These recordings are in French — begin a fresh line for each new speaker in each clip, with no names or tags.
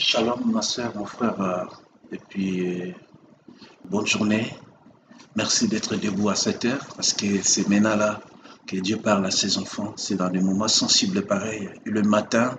Shalom, ma soeur, mon frère, et puis bonne journée. Merci d'être debout à cette heure, parce que c'est maintenant là que Dieu parle à ses enfants. C'est dans des moments sensibles pareils. Et le matin,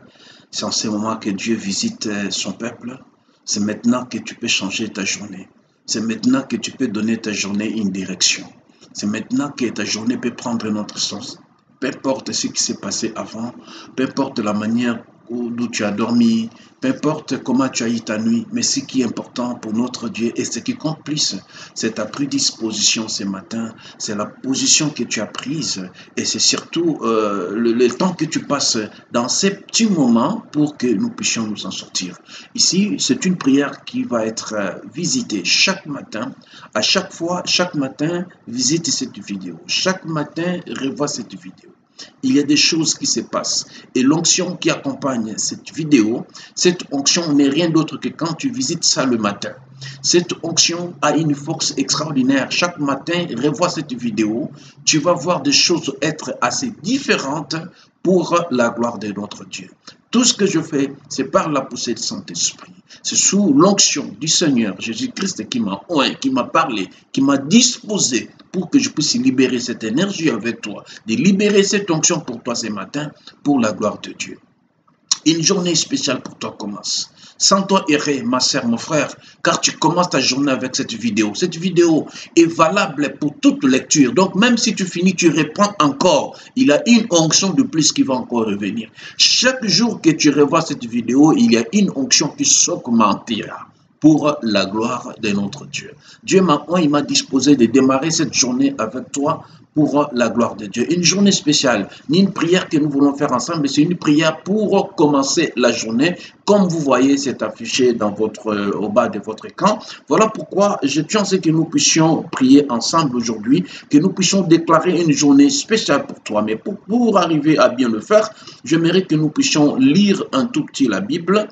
c'est en ces moments que Dieu visite son peuple. C'est maintenant que tu peux changer ta journée. C'est maintenant que tu peux donner ta journée une direction. C'est maintenant que ta journée peut prendre un autre sens. Peu importe ce qui s'est passé avant, peu importe la manière d'où tu as dormi, peu importe comment tu as eu ta nuit, mais ce qui est important pour notre Dieu et ce qui compte plus, c'est ta prédisposition ce matin, c'est la position que tu as prise et c'est surtout le temps que tu passes dans ces petits moments pour que nous puissions nous en sortir. Ici, c'est une prière qui va être visitée chaque matin. À chaque fois, chaque matin, visite cette vidéo. Chaque matin, revois cette vidéo. Il y a des choses qui se passent. Et l'onction qui accompagne cette vidéo, cette onction n'est rien d'autre que quand tu visites ça le matin. Cette onction a une force extraordinaire. Chaque matin, revois cette vidéo. Tu vas voir des choses être assez différentes pour la gloire de notre Dieu. Tout ce que je fais, c'est par la poussée du Saint-Esprit. C'est sous l'onction du Seigneur Jésus-Christ qui m'a oint, qui m'a parlé, qui m'a disposé pour que je puisse libérer cette énergie avec toi, de libérer cette onction pour toi ce matin, pour la gloire de Dieu. Une journée spéciale pour toi commence. Sans toi errer, ma sœur, mon frère, car tu commences ta journée avec cette vidéo. Cette vidéo est valable pour toute lecture. Donc, même si tu finis, tu reprends encore. Il y a une onction de plus qui va encore revenir. Chaque jour que tu revois cette vidéo, il y a une onction qui s'augmentera pour la gloire de notre Dieu. Dieu m'a disposé de démarrer cette journée avec toi pour la gloire de Dieu. Une journée spéciale, ni une prière que nous voulons faire ensemble, mais c'est une prière pour commencer la journée. Comme vous voyez, c'est affiché dans au bas de votre écran. Voilà pourquoi je tiens à ce que nous puissions prier ensemble aujourd'hui, que nous puissions déclarer une journée spéciale pour toi. Mais pour arriver à bien le faire, j'aimerais que nous puissions lire un tout petit la Bible.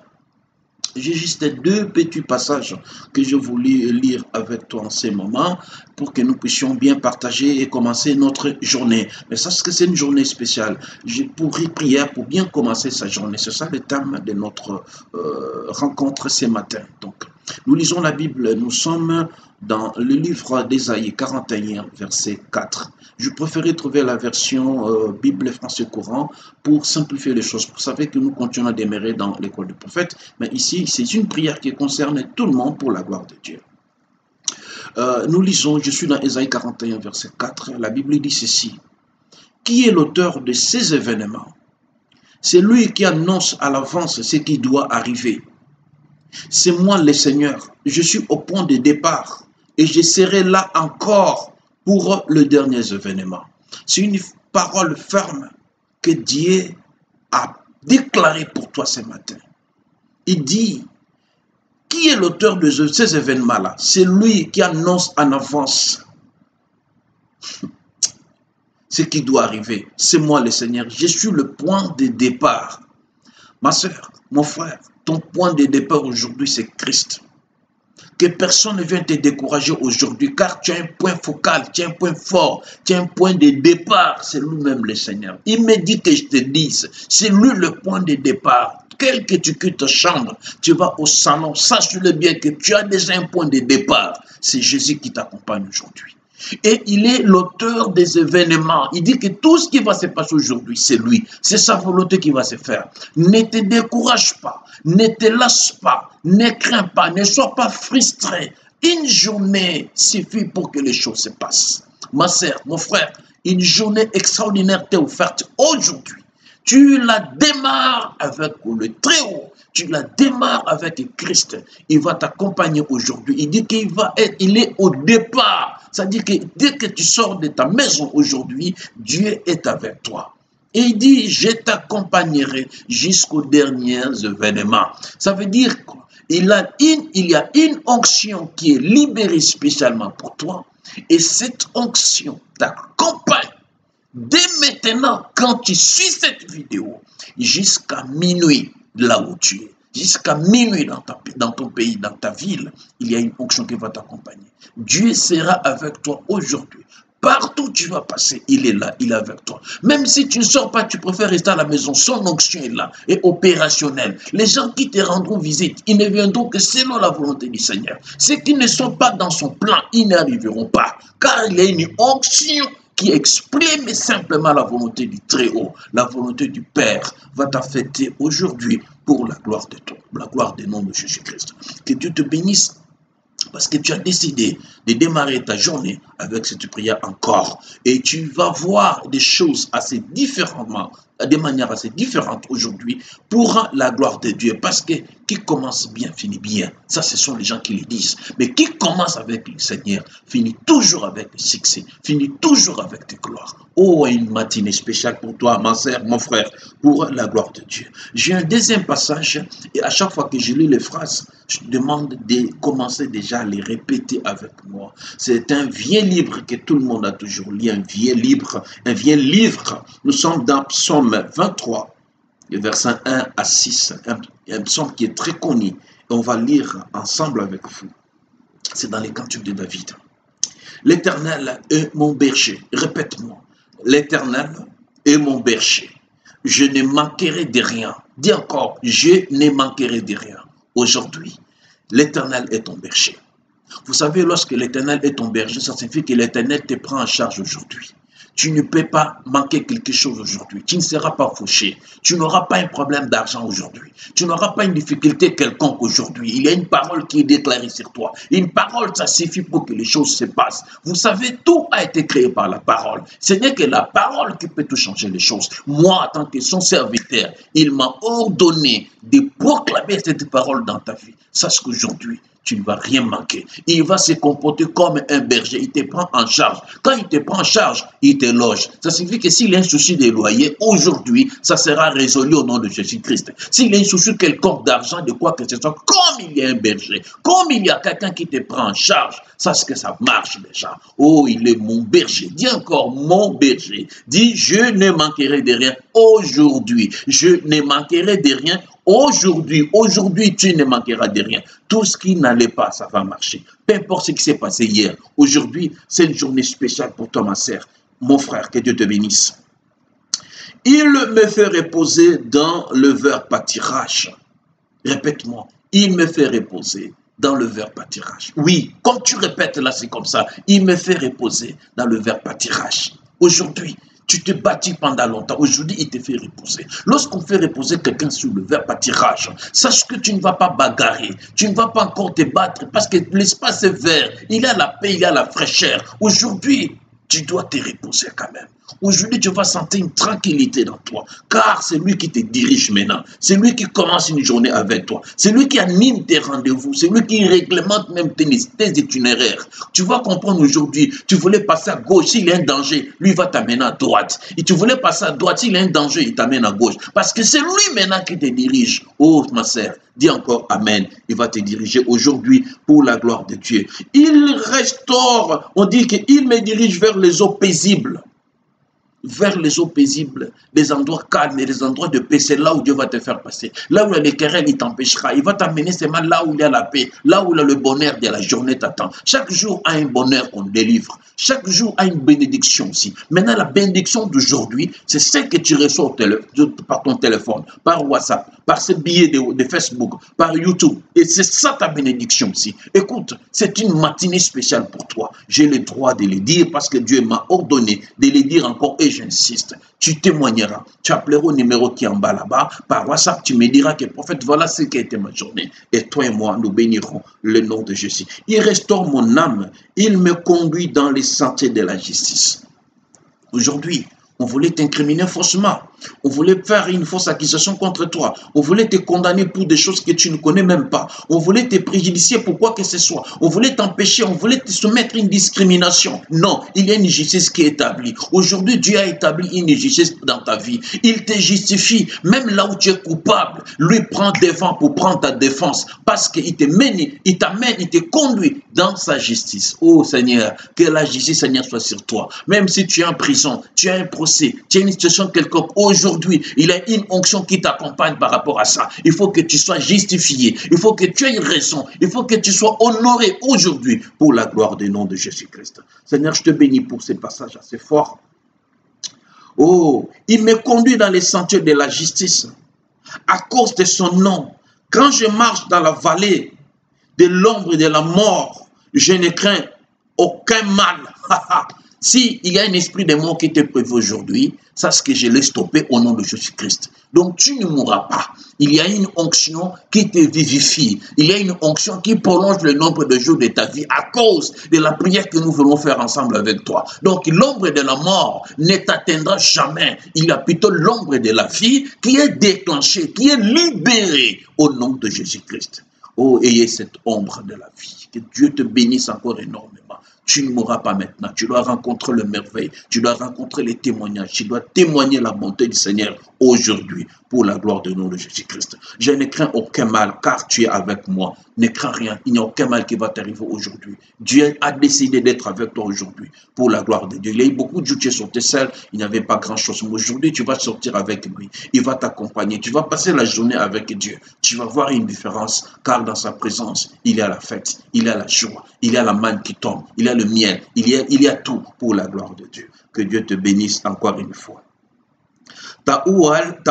J'ai juste deux petits passages que je voulais lire avec toi en ce moment pour que nous puissions bien partager et commencer notre journée. Mais sache que c'est une journée spéciale. Pour prier, pour bien commencer sa journée. C'est ça le thème de notre rencontre ce matin. Donc, nous lisons la Bible. Nous sommes dans le livre d'Ésaïe 41, verset 4. Je préférais trouver la version Bible français courant pour simplifier les choses. Vous savez que nous continuons à demeurer dans l'école du prophète, mais ici, c'est une prière qui concerne tout le monde pour la gloire de Dieu. Nous lisons, je suis dans Ésaïe 41, verset 4, la Bible dit ceci. Qui est l'auteur de ces événements? C'est lui qui annonce à l'avance ce qui doit arriver. C'est moi le Seigneur, je suis au point de départ et je serai là encore pour le dernier événement. C'est une parole ferme que Dieu a déclarée pour toi ce matin. Il dit, qui est l'auteur de ces événements-là? C'est lui qui annonce en avance ce qui doit arriver. C'est moi le Seigneur, je suis le point de départ. Ma soeur, mon frère, ton point de départ aujourd'hui, c'est Christ. Que personne ne vienne te décourager aujourd'hui, car tu as un point focal, tu as un point fort, tu as un point de départ, c'est lui-même le Seigneur. Il me dit que je te dise, c'est lui le point de départ. Quel que tu quittes ta chambre, tu vas au salon, sache-le bien que tu as déjà un point de départ. C'est Jésus qui t'accompagne aujourd'hui. Et il est l'auteur des événements. Il dit que tout ce qui va se passer aujourd'hui, c'est lui. C'est sa volonté qui va se faire. Ne te décourage pas, ne te lâche pas, ne crains pas, ne sois pas frustré. Une journée suffit pour que les choses se passent. Ma sœur, mon frère, une journée extraordinaire t'est offerte aujourd'hui. Tu la démarres avec le Très-Haut. Tu la démarres avec Christ. Il va t'accompagner aujourd'hui. Il dit qu'il est au départ. C'est-à-dire que dès que tu sors de ta maison aujourd'hui, Dieu est avec toi. Et il dit, je t'accompagnerai jusqu'aux derniers événements. Ça veut dire quoi? Il y a une onction qui est libérée spécialement pour toi. Et cette onction t'accompagne. Dès maintenant, quand tu suis cette vidéo, jusqu'à minuit, là où tu es, jusqu'à minuit dans ton pays, dans ta ville, il y a une onction qui va t'accompagner. Dieu sera avec toi aujourd'hui Partout où tu vas passer, il est là, il est avec toi. Même si tu ne sors pas, tu préfères rester à la maison, son onction est là, et opérationnelle. Les gens qui te rendront visite, ils ne viendront que selon la volonté du Seigneur. Ceux qui ne sont pas dans son plan, ils n'arriveront pas, car il y a une onction qui exprime simplement la volonté du Très-Haut, la volonté du Père, va t'affecter aujourd'hui pour la gloire de toi, la gloire du nom de Jésus-Christ. Que Dieu te bénisse. Parce que tu as décidé de démarrer ta journée avec cette prière encore. Et tu vas voir des choses assez différemment, de manière assez différente aujourd'hui pour la gloire de Dieu. Parce que qui commence bien finit bien. Ça, ce sont les gens qui le disent. Mais qui commence avec le Seigneur finit toujours avec le succès, finit toujours avec des gloires. Oh, une matinée spéciale pour toi, ma sœur, mon frère, pour la gloire de Dieu. J'ai un deuxième passage et à chaque fois que je lis les phrases, je demande de commencer déjà à les répéter avec moi. C'est un vieux livre que tout le monde a toujours lu, un vieux livre. Nous sommes dans Psaume 23, versets 1 à 6, un psaume qui est très connu. Et on va lire ensemble avec vous. C'est dans les Cantiques de David. L'Éternel est mon berger. Répète-moi. L'Éternel est mon berger. Je ne manquerai de rien. Dis encore, je ne manquerai de rien. Aujourd'hui, l'Éternel est ton berger. Vous savez, lorsque l'Éternel est ton berger, ça signifie que l'Éternel te prend en charge aujourd'hui. Tu ne peux pas manquer quelque chose aujourd'hui. Tu ne seras pas fauché. Tu n'auras pas un problème d'argent aujourd'hui. Tu n'auras pas une difficulté quelconque aujourd'hui. Il y a une parole qui est déclarée sur toi. Une parole, ça suffit pour que les choses se passent. Vous savez, tout a été créé par la parole. Ce n'est que la parole qui peut tout changer les choses. Moi, en tant que son serviteur, il m'a ordonné de proclamer cette parole dans ta vie. Sache qu'aujourd'hui, tu ne vas rien manquer. Il va se comporter comme un berger. Il te prend en charge. Quand il te prend en charge, il te loge. Ça signifie que s'il y a un souci de loyer, aujourd'hui, ça sera résolu au nom de Jésus-Christ. S'il y a un souci quelconque d'argent, de quoi que ce soit, comme il y a un berger, comme il y a quelqu'un qui te prend en charge, sache que ça marche déjà. Oh, il est mon berger. Dis encore, mon berger. Dis, je ne manquerai de rien aujourd'hui. Je ne manquerai de rien aujourd'hui. Aujourd'hui, tu ne manqueras de rien. Tout ce qui n'allait pas, ça va marcher. Peu importe ce qui s'est passé hier. Aujourd'hui, c'est une journée spéciale pour toi, ma sœur, mon frère. Que Dieu te bénisse. Il me fait reposer dans le vert pâturage. Répète-moi. Il me fait reposer dans le vert pâturage. Oui, comme tu répètes là, c'est comme ça. Il me fait reposer dans le vert pâturage. Aujourd'hui, tu te bâtis pendant longtemps. Aujourd'hui, il te fait reposer. Lorsqu'on fait reposer quelqu'un sur le vert pâturage, sache que tu ne vas pas bagarrer. Tu ne vas pas encore te battre parce que l'espace est vert. Il y a la paix, il y a la fraîcheur. Aujourd'hui, tu dois te reposer quand même. Aujourd'hui, tu vas sentir une tranquillité dans toi, car c'est lui qui te dirige maintenant. C'est lui qui commence une journée avec toi. C'est lui qui anime tes rendez-vous. C'est lui qui réglemente même tes itinéraires. Tu vas comprendre aujourd'hui, tu voulais passer à gauche, s'il y a un danger, lui va t'amener à droite. Et tu voulais passer à droite, s'il y a un danger, il t'amène à gauche. Parce que c'est lui maintenant qui te dirige. Oh, ma sœur, dis encore Amen. Il va te diriger aujourd'hui pour la gloire de Dieu. Il restaure, on dit qu'il me dirige vers les eaux paisibles. Vers les eaux paisibles, les endroits calmes et les endroits de paix, c'est là où Dieu va te faire passer. Là où il y a les querelles, il t'empêchera. Il va t'amener seulement là où il y a la paix, là où il y a le bonheur de la journée t'attend. Chaque jour a un bonheur qu'on délivre. Chaque jour a une bénédiction aussi. Maintenant, la bénédiction d'aujourd'hui, c'est celle que tu reçois par ton téléphone, par WhatsApp, par ce billet de Facebook, par YouTube. Et c'est ça ta bénédiction aussi. Écoute, c'est une matinée spéciale pour toi. J'ai le droit de le dire parce que Dieu m'a ordonné de le dire encore et j'insiste. Tu témoigneras. Tu appelleras au numéro qui est en bas là-bas. Par WhatsApp, tu me diras que prophète, voilà ce qui a été ma journée. Et toi et moi, nous bénirons le nom de Jésus. Il restaure mon âme. Il me conduit dans les sentiers de la justice. Aujourd'hui, on voulait t'incriminer faussement. On voulait faire une fausse accusation contre toi. On voulait te condamner pour des choses que tu ne connais même pas. On voulait te préjudicer pour quoi que ce soit. On voulait t'empêcher, on voulait te soumettre à une discrimination. Non, il y a une justice qui est établie. Aujourd'hui, Dieu a établi une justice dans ta vie. Il te justifie, même là où tu es coupable. Lui prend devant pour prendre ta défense. Parce qu'il te mène, il t'amène, il te conduit dans sa justice. Oh Seigneur, que la justice, Seigneur, soit sur toi. Même si tu es en prison, tu as un procès fossé, tu as une situation quelconque, aujourd'hui, il y a une onction qui t'accompagne par rapport à ça. Il faut que tu sois justifié, il faut que tu aies une raison, il faut que tu sois honoré aujourd'hui pour la gloire du nom de Jésus-Christ. Seigneur, je te bénis pour ces passages assez forts. Oh, il me conduit dans les sentiers de la justice à cause de son nom. Quand je marche dans la vallée de l'ombre de la mort, je ne crains aucun mal. Si il y a un esprit de mort qui te prévu aujourd'hui, sache que je l'ai stoppé au nom de Jésus-Christ. Donc tu ne mourras pas. Il y a une onction qui te vivifie. Il y a une onction qui prolonge le nombre de jours de ta vie à cause de la prière que nous voulons faire ensemble avec toi. Donc l'ombre de la mort ne t'atteindra jamais. Il y a plutôt l'ombre de la vie qui est déclenchée, qui est libérée au nom de Jésus-Christ. Oh, ayez cette ombre de la vie. Que Dieu te bénisse encore énormément. Tu ne mourras pas maintenant. Tu dois rencontrer le merveille. Tu dois rencontrer les témoignages. Tu dois témoigner la bonté du Seigneur aujourd'hui pour la gloire du nom de Jésus-Christ. Je ne crains aucun mal car tu es avec moi. Ne crains rien. Il n'y a aucun mal qui va t'arriver aujourd'hui. Dieu a décidé d'être avec toi aujourd'hui pour la gloire de Dieu. Il y a eu beaucoup de jours tu es sorti seul. Il n'y avait pas grand-chose. Mais aujourd'hui, tu vas sortir avec lui. Il va t'accompagner. Tu vas passer la journée avec Dieu. Tu vas voir une différence car dans sa présence, il y a la fête. Il y a la joie. Il y a la manne qui tombe. Il y a le miel. Il y a tout pour la gloire de Dieu. Que Dieu te bénisse encore une fois. Ta houlette,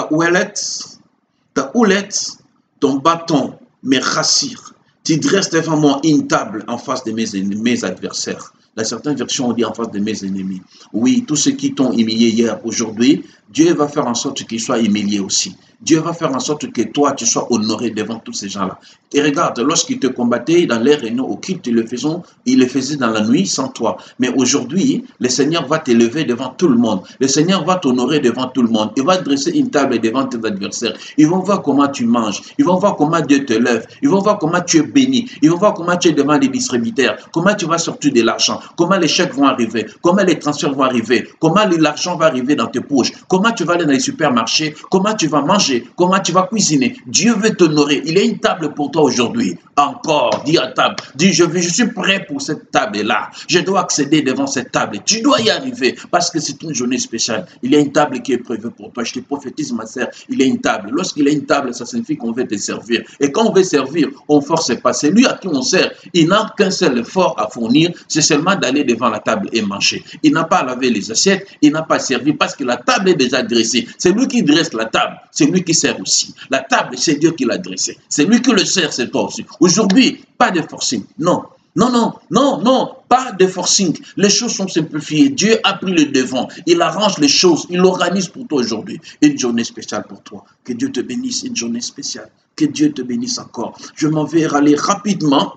ton bâton me rassure. Tu dresses devant moi une table en face de mes adversaires. Dans certaines versions, on dit en face de mes ennemis. Oui, tous ceux qui t'ont humilié hier, aujourd'hui, Dieu va faire en sorte qu'ils soient humiliés aussi. Dieu va faire en sorte que toi, tu sois honoré devant tous ces gens-là. Et regarde, lorsqu'ils te combattaient dans les réunions au culte, ils le faisaient dans la nuit sans toi. Mais aujourd'hui, le Seigneur va t'élever devant tout le monde. Le Seigneur va t'honorer devant tout le monde. Il va dresser une table devant tes adversaires. Ils vont voir comment tu manges. Ils vont voir comment Dieu te lève. Ils vont voir comment tu es béni. Ils vont voir comment tu es devant les distributeurs. Comment tu vas sortir de l'argent. Comment les chèques vont arriver. Comment les transferts vont arriver. Comment l'argent va arriver dans tes poches. Comment tu vas aller dans les supermarchés. Comment tu vas manger. Comment tu vas cuisiner. Dieu veut t'honorer. Il y a une table pour toi aujourd'hui. Encore, dis à table. Dis, je suis prêt pour cette table-là. Je dois accéder devant cette table. Tu dois y arriver parce que c'est une journée spéciale. Il y a une table qui est prévue pour toi. Je te prophétise, ma sœur, il y a une table. Lorsqu'il y a une table, ça signifie qu'on veut te servir. Et quand on veut servir, on force pas. C'est lui à qui on sert. Il n'a qu'un seul effort à fournir, c'est seulement d'aller devant la table et manger. Il n'a pas à laver les assiettes, il n'a pas à servir parce que la table est déjà dressée. C'est lui qui dresse la table, c'est lui qui sert aussi. La table, c'est Dieu qui l'a dressée. C'est lui qui le sert, c'est toi aussi. Aujourd'hui, pas de forcing. Non. Non, non, non, non, pas de forcing. Les choses sont simplifiées. Dieu a pris le devant. Il arrange les choses. Il organise pour toi aujourd'hui une journée spéciale pour toi. Que Dieu te bénisse, une journée spéciale. Que Dieu te bénisse encore. Je m'en vais aller rapidement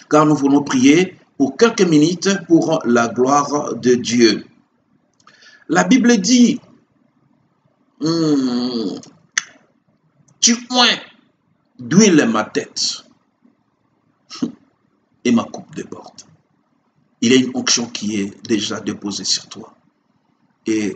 car nous voulons prier pour quelques minutes pour la gloire de Dieu. La Bible dit, tu oins d'huile ma tête et ma coupe déborde. Il y a une onction qui est déjà déposée sur toi. Et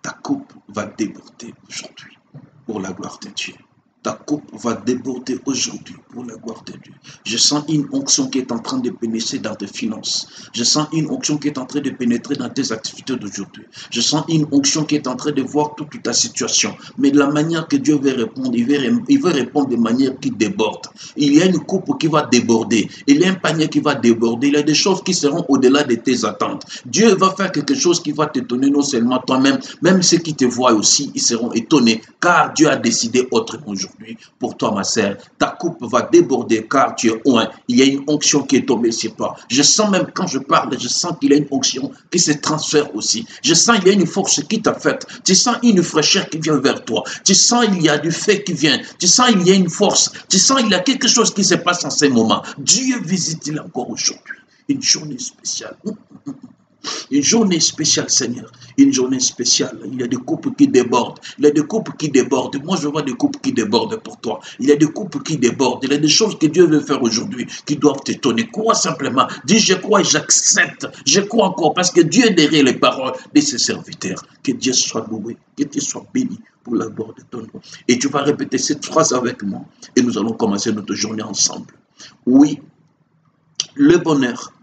ta coupe va déborder aujourd'hui pour la gloire de Dieu. Ta coupe va déborder aujourd'hui pour la gloire de Dieu. Je sens une onction qui est en train de pénétrer dans tes finances. Je sens une onction qui est en train de pénétrer dans tes activités d'aujourd'hui. Je sens une onction qui est en train de voir toute ta situation. Mais de la manière que Dieu veut répondre, il veut répondre de manière qui déborde. Il y a une coupe qui va déborder. Il y a un panier qui va déborder. Il y a des choses qui seront au-delà de tes attentes. Dieu va faire quelque chose qui va t'étonner, non seulement toi-même, même ceux qui te voient aussi, ils seront étonnés, car Dieu a décidé autrement aujourd'hui. Pour toi, ma sœur, ta coupe va déborder car tu es oint. Il y a une onction qui est tombée sur toi. Je sens même quand je parle, je sens qu'il y a une onction qui se transfère aussi. Je sens qu'il y a une force qui t'affecte. Tu sens une fraîcheur qui vient vers toi. Tu sens qu'il y a du feu qui vient. Tu sens qu'il y a une force. Tu sens qu'il y a quelque chose qui se passe en ces moments. Dieu visite-il encore aujourd'hui. Une journée spéciale. Une journée spéciale, Seigneur. Une journée spéciale. Il y a des coupes qui débordent. Il y a des coupes qui débordent. Moi, je vois des coupes qui débordent pour toi. Il y a des coupes qui débordent. Il y a des choses que Dieu veut faire aujourd'hui qui doivent t'étonner. Crois simplement. Dis, je crois et j'accepte. Je crois encore parce que Dieu est derrière les paroles de ses serviteurs. Que Dieu soit loué. Que Dieu soit béni pour la gloire de ton nom. Et tu vas répéter cette phrase avec moi. Et nous allons commencer notre journée ensemble. Oui, le bonheur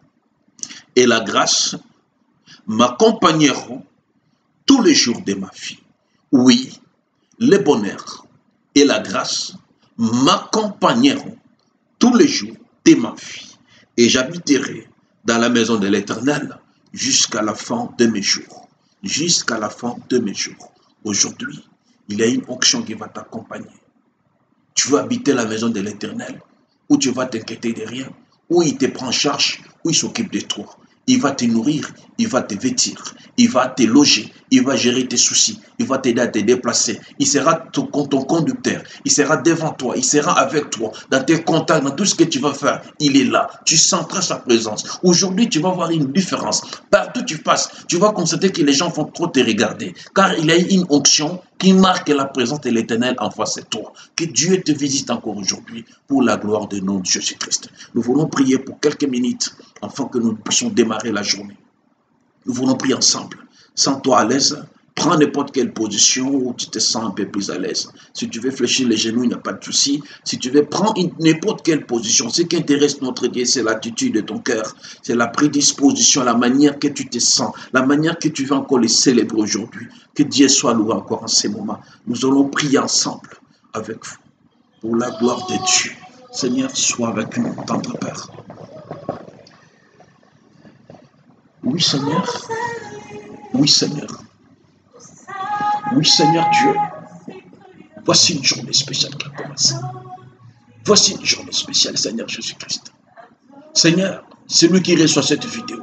et la grâce m'accompagneront tous les jours de ma vie. Oui, le bonheur et la grâce m'accompagneront tous les jours de ma vie. Et j'habiterai dans la maison de l'Éternel jusqu'à la fin de mes jours. Jusqu'à la fin de mes jours. Aujourd'hui, il y a une onction qui va t'accompagner. Tu vas habiter la maison de l'Éternel, où tu vas t'inquiéter de rien, où il te prend en charge, où il s'occupe de toi. Il va te nourrir, il va te vêtir, il va te loger, il va gérer tes soucis, il va t'aider à te déplacer. Il sera ton conducteur, il sera devant toi, il sera avec toi, dans tes contacts, dans tout ce que tu vas faire. Il est là, tu sentiras sa présence. Aujourd'hui, tu vas voir une différence. Partout où tu passes, tu vas constater que les gens vont trop te regarder, car il y a une onction qui marque la présence de l'Éternel en face de toi. Que Dieu te visite encore aujourd'hui pour la gloire du nom de Jésus-Christ. Nous voulons prier pour quelques minutes afin que nous puissions démarrer la journée. Nous voulons prier ensemble. Sens-toi à l'aise. Prends n'importe quelle position où tu te sens un peu plus à l'aise. Si tu veux fléchir les genoux, il n'y a pas de souci. Si tu veux prendre n'importe quelle position, ce qui intéresse notre Dieu, c'est l'attitude de ton cœur. C'est la prédisposition, la manière que tu te sens, la manière que tu veux encore les célébrer aujourd'hui. Que Dieu soit loué encore en ces moments. Nous allons prier ensemble avec vous pour la gloire de Dieu. Seigneur, sois avec nous, tendre Père. Oui, Seigneur. Oui, Seigneur. Oui, Seigneur Dieu. Voici une journée spéciale qui a commencé. Voici une journée spéciale, Seigneur Jésus-Christ. Seigneur, c'est lui qui reçoit cette vidéo.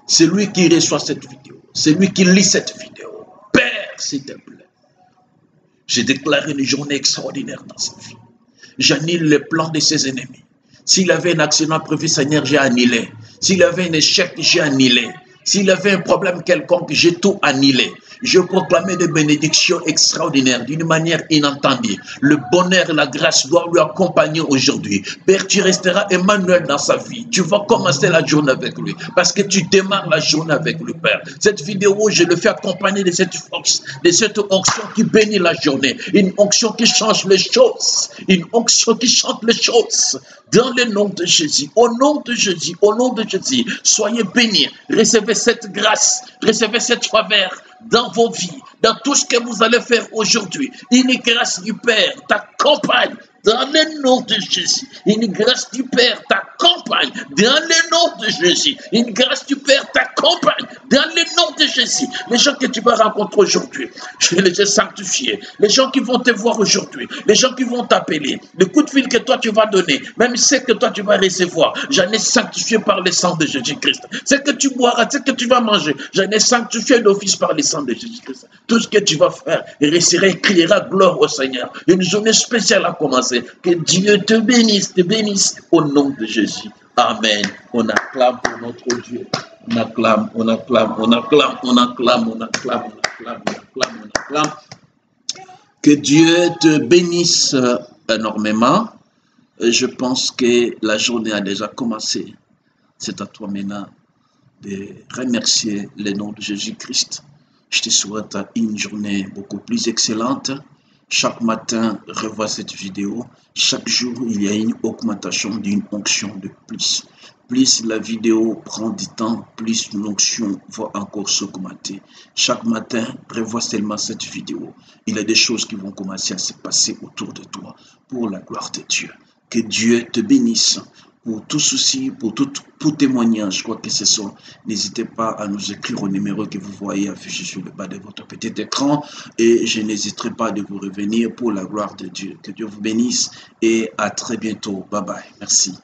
C'est lui qui reçoit cette vidéo. C'est lui qui lit cette vidéo. Père, s'il te plaît. J'ai déclaré une journée extraordinaire dans sa vie. J'annule les plans de ses ennemis. S'il avait un accident prévu, Seigneur, j'ai annulé. S'il avait un échec, j'ai annulé. S'il avait un problème quelconque, j'ai tout annulé. Je proclamais des bénédictions extraordinaires d'une manière inentendue. Le bonheur et la grâce doivent lui accompagner aujourd'hui. Père, tu resteras Emmanuel dans sa vie. Tu vas commencer la journée avec lui parce que tu démarres la journée avec lui, Père. Cette vidéo, je le fais accompagner de cette force, de cette onction qui bénit la journée. Une onction qui change les choses. Une onction qui change les choses. Dans le nom de Jésus, au nom de Jésus, au nom de Jésus, soyez bénis. Recevez cette grâce, recevez cette faveur dans vos vies, dans tout ce que vous allez faire aujourd'hui. Une grâce du Père t'accompagne dans le nom de Jésus. Une grâce du Père t'accompagne dans le nom de Jésus. Une grâce du Père t'accompagne dans le nom de Jésus. Les gens que tu vas rencontrer aujourd'hui, je les ai sanctifiés. Les gens qui vont te voir aujourd'hui, les gens qui vont t'appeler, le coup de fil que toi tu vas donner, même ce que toi tu vas recevoir, j'en ai sanctifié par le sang de Jésus-Christ. Ce que tu boiras, ce que tu vas manger, j'en ai sanctifié d'office par le sang de Jésus-Christ. Tout ce que tu vas faire, restera, criera gloire au Seigneur. Une journée spéciale a commencé. Que Dieu te bénisse au nom de Jésus. Amen. On acclame pour notre Dieu. On acclame, on acclame, on acclame, on acclame, on acclame, on acclame, on acclame, on acclame. Que Dieu te bénisse énormément. Je pense que la journée a déjà commencé. C'est à toi maintenant de remercier le nom de Jésus-Christ. Je te souhaite une journée beaucoup plus excellente. Chaque matin, revois cette vidéo. Chaque jour, il y a une augmentation d'une onction de plus. Plus la vidéo prend du temps, plus l'onction va encore s'augmenter. Chaque matin, revois seulement cette vidéo. Il y a des choses qui vont commencer à se passer autour de toi pour la gloire de Dieu. Que Dieu te bénisse. Pour tout souci, pour témoignage, quoi que ce soit, n'hésitez pas à nous écrire au numéro que vous voyez affiché sur le bas de votre petit écran et je n'hésiterai pas de vous revenir pour la gloire de Dieu. Que Dieu vous bénisse et à très bientôt. Bye bye. Merci.